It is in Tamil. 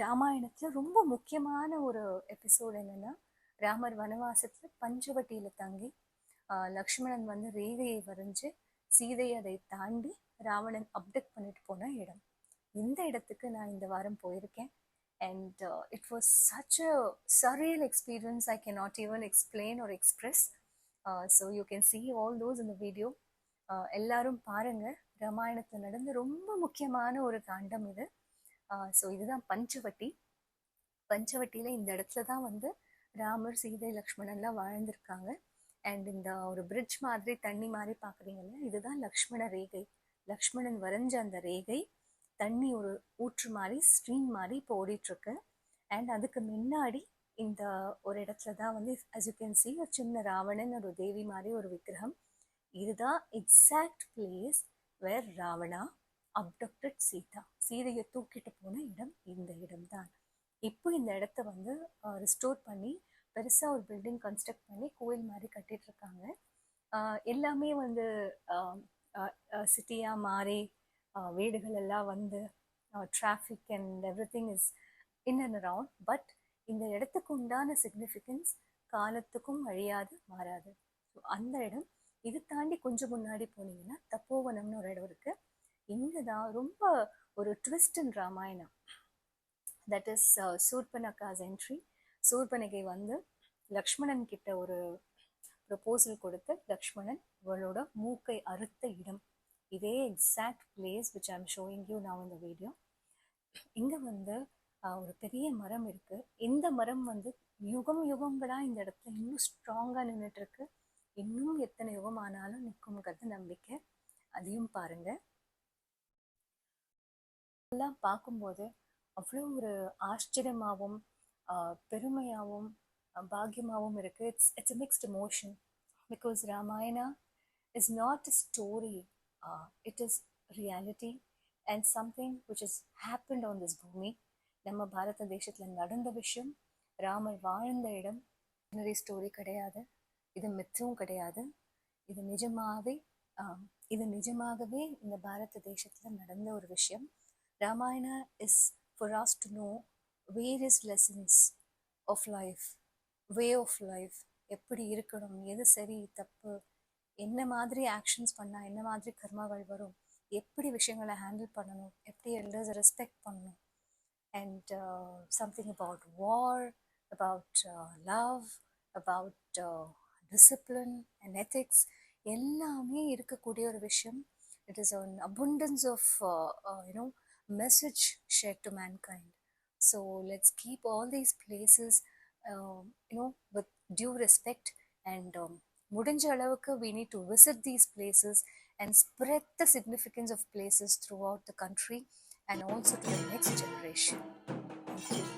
ராமாயணத்துல ரொம்ப முக்கியமான ஒரு எபிசோட் என்னன்னா, ராமர் வனவாசத்துல பஞ்சவட்டியில தங்கி லக்ஷ்மணன் வந்து ரேகையை வரைஞ்சு சீதையை அதை தாண்டி ராவணன் அப்டெக்ட் பண்ணிட்டு போன இடம். இந்த இடத்துக்கு நான் இந்த வாரம் போயிருக்கேன். And it was such a surreal experience. I can not even explain or express. So you can see all those இந்த வீடியோ. எல்லாரும் பாருங்க. ராமாயணத்துல நடந்த ரொம்ப முக்கியமான ஒரு காண்டம் இது. ஸோ இதுதான் பஞ்சவட்டி. பஞ்சவட்டியில இந்த இடத்துல தான் வந்து ராமர், சீதை, லக்ஷ்மணன்லாம் வாழ்ந்திருக்காங்க. அண்ட் இந்த ஒரு பிரிட்ஜ் மாதிரி தண்ணி மாதிரி பார்க்குறீங்கல்ல, இதுதான் லக்ஷ்மண ரேகை. லக்ஷ்மணன் வரைஞ்ச அந்த ரேகை தண்ணி ஒரு ஊற்று மாதிரி, ஸ்ட்ரீம் மாதிரி இப்போ ஓடிட்டு இருக்கு. அண்ட் அதுக்கு முன்னாடி இந்த ஒரு இடத்துல தான் வந்து as you can see ஒரு சின்ன ராவணன், ஒரு தேவி மாதிரி ஒரு விக்கிரகம். இதுதான் exact place where Ravana abducted Sita. சீதையை தூக்கிட்டு போன இடம் இந்த இடம்தான். இப்போ இந்த இடத்த வந்து ரிஸ்டோர் பண்ணி பெருசாக ஒரு பில்டிங் கன்ஸ்ட்ரக்ட் பண்ணி கோயில் மாதிரி கட்டிட்டு இருக்காங்க. எல்லாமே வந்து சிட்டியாக மாறி வீடுகள் எல்லாம் வந்து traffic and every thing is in and around. But இந்த இடத்துக்கு உண்டான சிக்னிஃபிகன்ஸ் காலத்துக்கும் அழியாது, மாறாது. ஸோ அந்த இடம். இது தாண்டி கொஞ்சம் முன்னாடி போனீங்கன்னா தப்போவனம்னு ஒரு இடம் இருக்கு. இங்கே தான் ரொம்ப ஒரு twist in Ramayanam. That is Surpanakha's entry. Surpanagai வந்து லக்ஷ்மணன் கிட்ட ஒரு ப்ரொபோசல் கொடுத்து லக்ஷ்மணன் அவளோட மூக்கை அறுத்த இடம். இதே exact place which I am showing you now இந்த வீடியோ. இங்கே வந்து ஒரு பெரிய மரம் இருக்கு. இந்த மரம் வந்து யுகம் யுகங்களா இந்த இடத்துல இன்னும் ஸ்ட்ராங்கா நின்றுட்டு இருக்கு. இன்னும் எத்தனை யுகம் ஆனாலும் நிற்கும்ங்கிறது நம்பிக்கை. அதையும் பாருங்க. எல்லாம் பார்க்கும்போது அவ்வளோ ஒரு ஆச்சரியமாகவும் பெருமையாகவும் பாக்கியமாகவும் இருக்கு. It's a mixed emotion because Ramayana is not a story. It is reality and something which has happened on this bhumi. நம்ம பாரத தேசத்தில் நடந்த விஷயம். ராமர் வாழ்ந்த இடம். நிறைய ஸ்டோரி கிடையாது, இது மித்தும் கிடையாது. இது நிஜமாகவே இந்த பாரத தேசத்தில் நடந்த ஒரு விஷயம். Ramayana is for us to know various lessons of life, way of life. எப்படி இருக்கணும், எது சரி தப்பு, என்ன மாதிரி ஆக்ஷன்ஸ் பண்ணால் என்ன மாதிரி கர்மாக்கள் வரும், எப்படி விஷயங்களை ஹேண்டில் பண்ணணும், எப்படி எல்டர்ஸை ரெஸ்பெக்ட் பண்ணணும், and something about war, about love, about discipline and ethics எல்லாமே இருக்கக்கூடிய ஒரு விஷயம். It is an abundance of message shared to mankind. So let's keep all these places with due respect, and முடிஞ்ச அளவுக்கு we need to visit these places and spread the significance of places throughout the country and also to the next generation. Thank you.